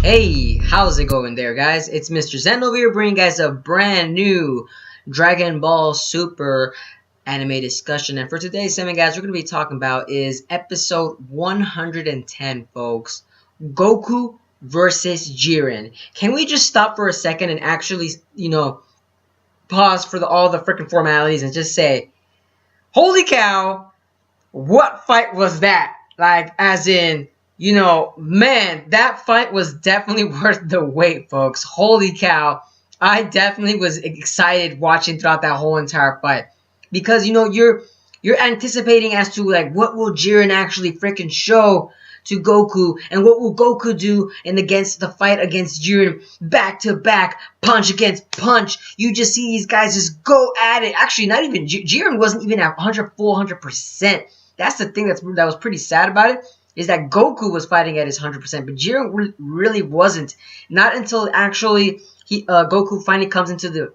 Hey, how's it going there, guys? It's Mr. Zen over here bringing you guys a brand new Dragon Ball Super anime discussion. And for today's segment, guys, we're going to be talking about is episode 110, folks. Goku versus Jiren. Can we just stop for a second and actually, pause for all the freaking formalities and just say, holy cow, what fight was that? Like, as in, man, that fight was definitely worth the wait, folks. Holy cow. I definitely was excited watching throughout that whole entire fight. Because, you're anticipating as to, like, what will Jiren actually freaking show to Goku, and what will Goku do against the fight against Jiren, back to back, punch against punch. You just see these guys just go at it. Actually, not even Jiren wasn't even at 100%. That's the thing that was pretty sad about it, is that Goku was fighting at his 100%, but Jiren really wasn't. Not until actually Goku finally comes into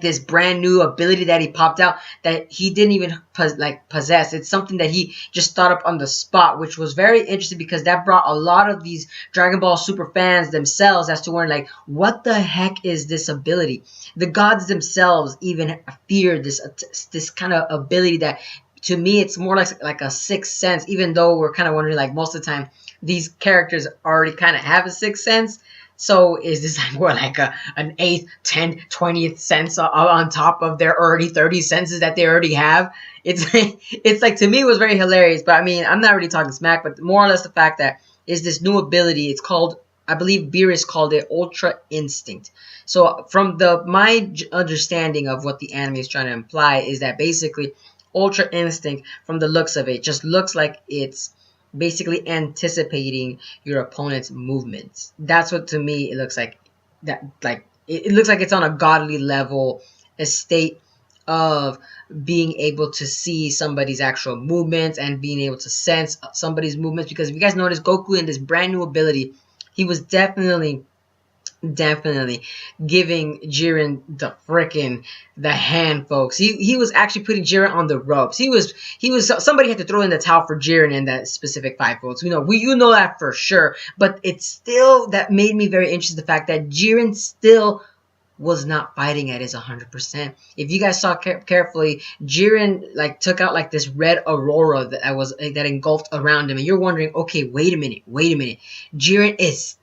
this brand new ability that he popped out that he didn't even possess. It's something that he just thought up on the spot, which was very interesting because that brought a lot of these Dragon Ball Super fans themselves as to wondering, like, what the heck is this ability? The gods themselves even feared this kind of ability that, to me, it's more like a sixth sense, even though we're kind of wondering, like, most of the time these characters already kind of have a sixth sense. So is this like an 8th, 10th, 20th sense on top of their already 30 senses that they already have? It's like, to me, it was very hilarious. But I mean, I'm not really talking smack, but more or less the fact that is this new ability. It's called, I believe Beerus called it Ultra Instinct. So from my understanding of what the anime is trying to imply is that basically Ultra Instinct, from the looks of it, just looks like it's basically anticipating your opponent's movements. That's what, to me, it looks like. It looks like it's on a godly level, a state of being able to see somebody's actual movements and being able to sense somebody's movements. Because if you guys notice, Goku in this brand new ability, he was definitely giving Jiren the hand, folks. He was actually putting Jiren on the ropes. He was somebody had to throw in the towel for Jiren in that specific fight, folks. You know that for sure. But it's still, that made me very interested, the fact that Jiren still was not fighting at his 100%. If you guys saw carefully, Jiren took out this red aurora that engulfed around him, and you're wondering, okay, wait a minute. Jiren is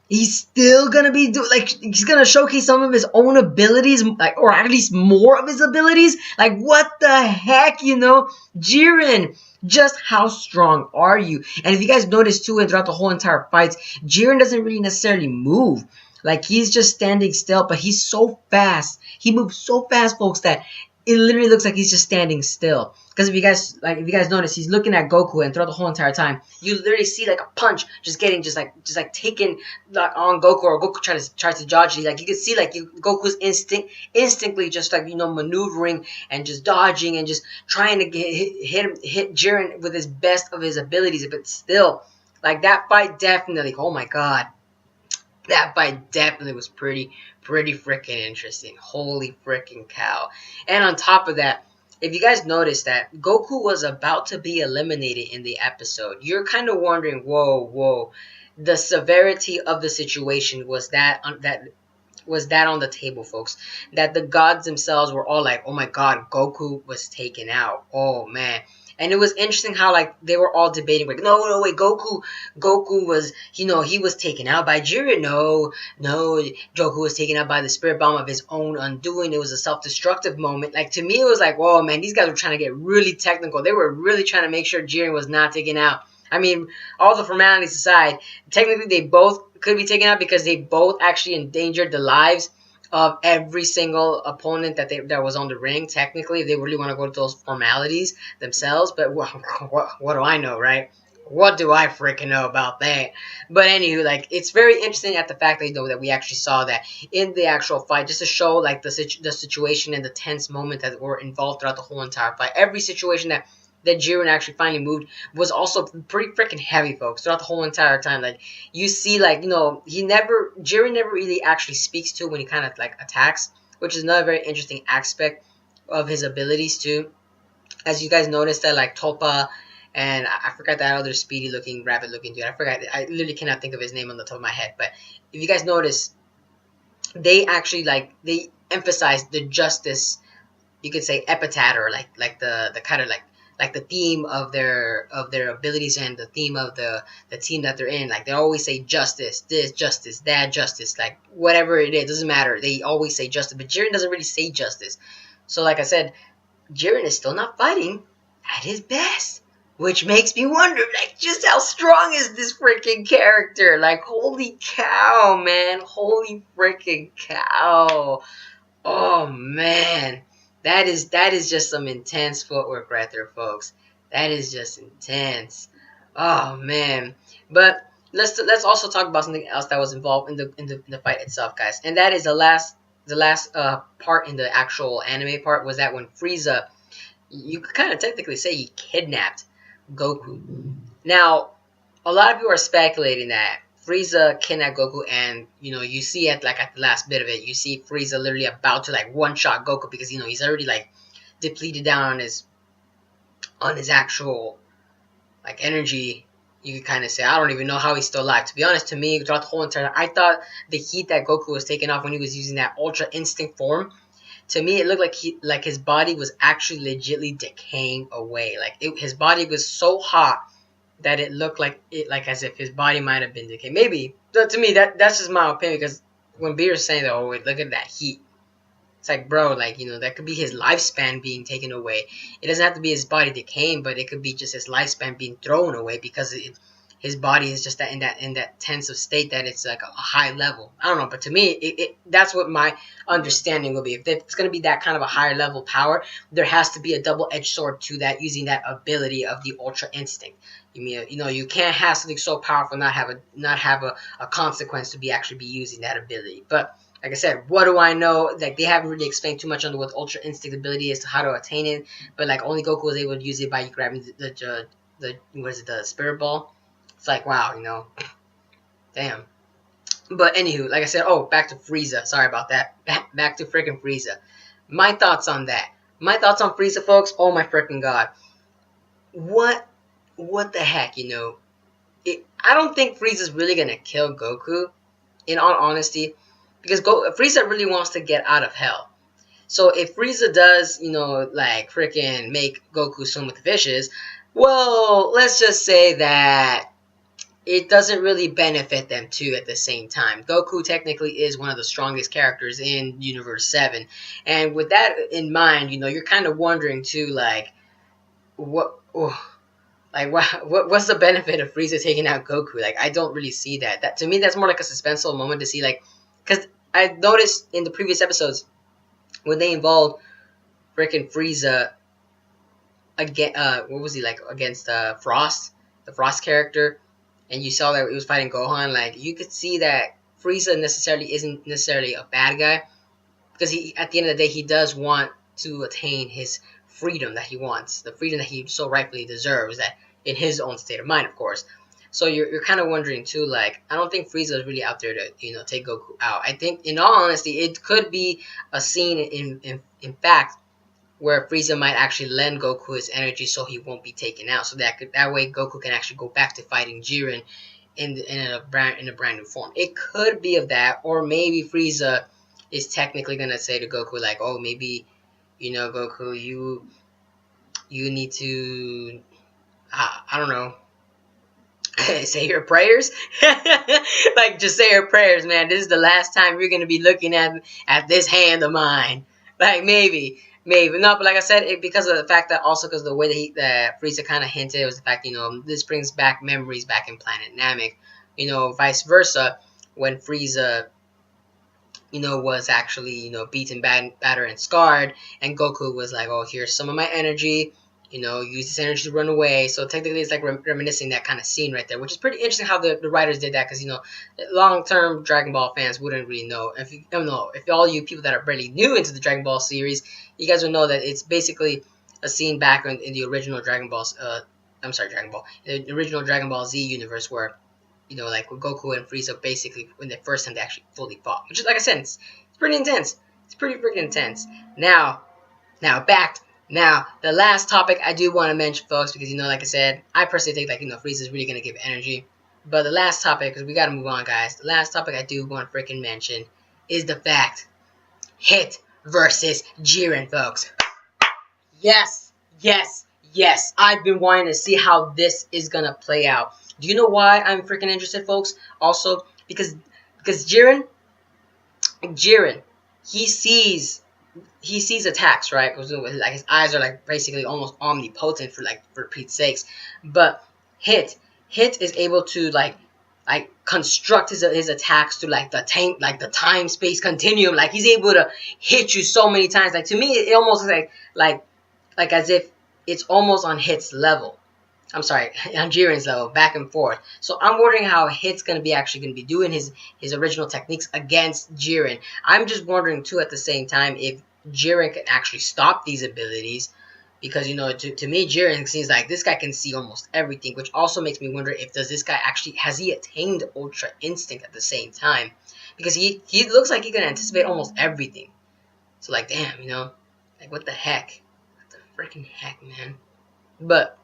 he's still gonna be he's gonna showcase some of his own abilities, or at least more of his abilities. Like, what the heck, Jiren, just how strong are you? And if you guys notice too, and throughout the whole entire fight, Jiren doesn't really necessarily move. Like, he's just standing still, but he's so fast. He moves so fast, folks, that it literally looks like he's just standing still. Because if you guys notice, he's looking at Goku, and throughout the whole entire time, you literally see a punch just taken on Goku, or Goku tries to dodge it. Like, you can see Goku's instinctively just maneuvering and just dodging and just trying to hit Jiren with his best of his abilities. But still, that fight definitely, oh my god, that fight definitely was pretty freaking interesting. Holy freaking cow. And on top of that, if you guys noticed that Goku was about to be eliminated in the episode, you're kind of wondering, whoa, the severity of the situation was that on the table, folks. That the gods themselves were all like, oh my god, Goku was taken out. Oh man. And it was interesting how they were all debating, no wait, Goku was, he was taken out by Jiren. No, Goku was taken out by the spirit bomb of his own undoing. It was a self-destructive moment. To me, it was like, whoa, man, these guys were trying to get really technical. They were really trying to make sure Jiren was not taken out. I mean, all the formalities aside, technically they both could be taken out because they both actually endangered the lives of every single opponent that was on the ring, technically, if they really want to go to those formalities themselves. But what do I know, right? What do I freaking know about that? But anywho, it's very interesting at the fact that we actually saw that in the actual fight, just to show the situation and the tense moment that were involved throughout the whole entire fight. Every situation that Jiren actually finally moved was also pretty freaking heavy, folks, throughout the whole entire time. You see, Jiren never really actually speaks to when he kind of attacks, which is another very interesting aspect of his abilities too. As you guys noticed that Toppa and I forgot that other speedy looking, rabbit looking dude. I forgot. I literally cannot think of his name on the top of my head. But if you guys notice, they actually they emphasize the justice, you could say, epithet, or like the kind of like the theme of their abilities and the theme of the team that they're in. Like they always say justice, this justice, that justice, like whatever it is, doesn't matter. They always say justice, but Jiren doesn't really say justice. So like I said, Jiren is still not fighting at his best, which makes me wonder, like, just how strong is this freaking character? Like, holy cow, man. Holy freaking cow. Oh, man. That is just some intense footwork right there, folks. That is just intense. Oh, man. But let's also talk about something else that was involved in the fight itself, guys. And that is the last part in the actual anime part, was that when Frieza, you could kind of technically say he kidnapped Goku. Now, a lot of people are speculating that Frieza kidnapped Goku, and you see at the last bit of it, you see Frieza literally about to like one-shot Goku, because he's already like depleted down on his actual like energy. You could kind of say, I don't even know how he's still alive. To be honest, to me, throughout the whole entire, I thought the heat that Goku was taking off when he was using that Ultra Instinct form, to me, it looked like his body was actually legitly decaying away. Like his body was so hot that it looked like as if his body might have been decaying. Maybe, but to me, that's just my opinion. Because when Beer's saying that, oh wait, look at that heat, it's like, bro, like that could be his lifespan being taken away. It doesn't have to be his body decaying, but it could be just his lifespan being thrown away, because his body is just in that tense of state that it's like a high level. I don't know, but to me, that's what my understanding will be. If it's going to be that kind of a higher level power, there has to be a double-edged sword to that, using that ability of the Ultra Instinct. You can't have something so powerful not have a consequence to actually be using that ability. But like I said, what do I know? Like, they haven't really explained too much on what Ultra Instinct ability is, to how to attain it. But like, only Goku was able to use it by grabbing the Spirit Ball. It's like, wow, damn. But anywho, like I said, back to Frieza. Sorry about that. Back to freaking Frieza. My thoughts on that. My thoughts on Frieza, folks. Oh my freaking god. What the heck, I don't think Frieza's really gonna kill Goku, in all honesty, because Frieza really wants to get out of hell. So if Frieza does, like freaking make Goku swim with fishes, well, let's just say that it doesn't really benefit them too at the same time. Goku technically is one of the strongest characters in Universe 7. And with that in mind, you're kind of wondering too, like, what's the benefit of Frieza taking out Goku? Like, I don't really see that. That, to me, that's more like a suspenseful moment to see, like, because I noticed in the previous episodes when they involved freaking Frieza again, what was he like against Frost, the Frost character, and you saw that he was fighting Gohan. Like, you could see that Frieza isn't necessarily a bad guy, because at the end of the day, he does want to attain his freedom that he wants, the freedom that he so rightfully deserves, that in his own state of mind, of course. So you're kind of wondering too, like, I don't think Frieza is really out there to take Goku out. I think, in all honesty, it could be a scene in fact where Frieza might actually lend Goku his energy so he won't be taken out, so that way Goku can actually go back to fighting Jiren in a brand new form. It could be of that, or maybe Frieza is technically gonna say to Goku, like, oh, maybe, Goku, you need to, I don't know, say your prayers. Like, just say your prayers, man. This is the last time you're gonna be looking at this hand of mine. Like, maybe no, but like I said, because of the fact that, also because the way that Frieza kind of hinted, was the fact, this brings back memories back in Planet Namek. Vice versa, when Frieza, was actually, beaten, battered, and scarred, and Goku was like, oh, here's some of my energy, use this energy to run away. So technically, it's like reminiscing that kind of scene right there, which is pretty interesting how the writers did that, because, long-term Dragon Ball fans wouldn't really know. If all you people that are really new into the Dragon Ball series, you guys will know that it's basically a scene back in the original Dragon Ball, the original Dragon Ball Z universe, where, like, with Goku and Frieza, basically, when the first time they actually fully fought. Which is, like I said, it's pretty intense. It's pretty freaking intense. Now, back Now, the last topic I do want to mention, folks, because, like I said, I personally think, like, Frieza is really going to give energy. But the last topic, because we got to move on, guys. The last topic I do want to freaking mention is the fact, Hit versus Jiren, folks. Yes, yes, yes. I've been wanting to see how this is going to play out. Do you know why I'm freaking interested, folks? Also, because Jiren, he sees attacks, right? Like his eyes are like basically almost omnipotent for Pete's sakes. But Hit is able to like construct his attacks to like the time space continuum. Like he's able to hit you so many times. Like to me, it almost like as if it's almost on Hit's level. I'm sorry, on Jiren's level, back and forth. So I'm wondering how Hit's actually gonna be doing his original techniques against Jiren. I'm just wondering too at the same time if Jiren can actually stop these abilities, because to me Jiren seems like this guy can see almost everything, which also makes me wonder if this guy actually has he attained Ultra Instinct at the same time, because he looks like he can anticipate almost everything. So like damn, like what the heck, what the freaking heck, man. But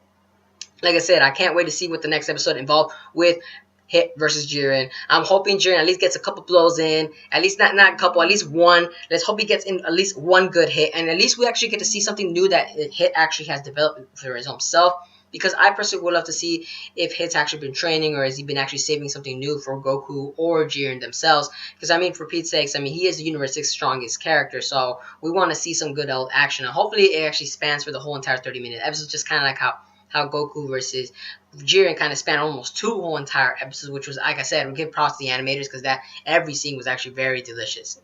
like I said, I can't wait to see what the next episode involves with Hit versus Jiren. I'm hoping Jiren at least gets a couple blows in. At least not a couple, at least one. Let's hope he gets in at least one good hit. And at least we actually get to see something new that Hit actually has developed for his own self. Because I personally would love to see if Hit's actually been training, or has he been actually saving something new for Goku or Jiren themselves. Because, I mean, for Pete's sakes, I mean, he is the universe's strongest character. So we want to see some good old action. And hopefully it actually spans for the whole entire 30-minute episode. Just kind of like how Goku versus Jiren kind of spanned almost 2 whole entire episodes, which was, like I said, we give props to the animators, because that every scene was actually very delicious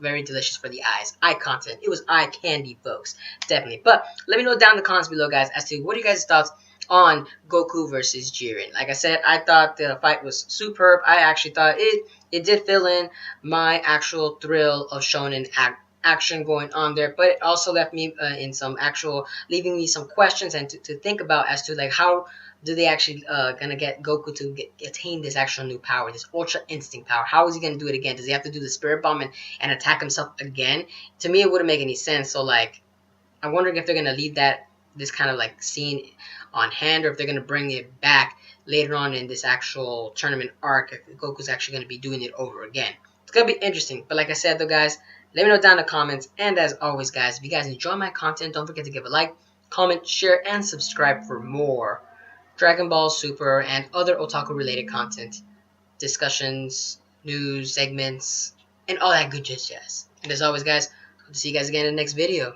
for the eyes. Eye content. It was eye candy, folks, definitely. But let me know down in the comments below, guys, as to what are you guys' thoughts on Goku versus Jiren. Like I said, I thought the fight was superb. I actually thought it did fill in my actual thrill of shonen action going on there, but it also left me leaving me some questions and to think about as to like how do they actually gonna get Goku to attain this actual new power, this Ultra Instinct power? How is he gonna do it again? Does he have to do the Spirit Bomb and attack himself again? To me, it wouldn't make any sense. So like, I'm wondering if they're gonna leave this kind of like scene on hand, or if they're gonna bring it back later on in this actual tournament arc. If Goku's actually gonna be doing it over again. It's gonna be interesting. But like I said, though, guys, let me know down in the comments. And as always, guys, if you guys enjoy my content, don't forget to give a like, comment, share, and subscribe for more Dragon Ball Super and other otaku related content, discussions, news, segments, and all that good jazz. And as always, guys, hope to see you guys again in the next video.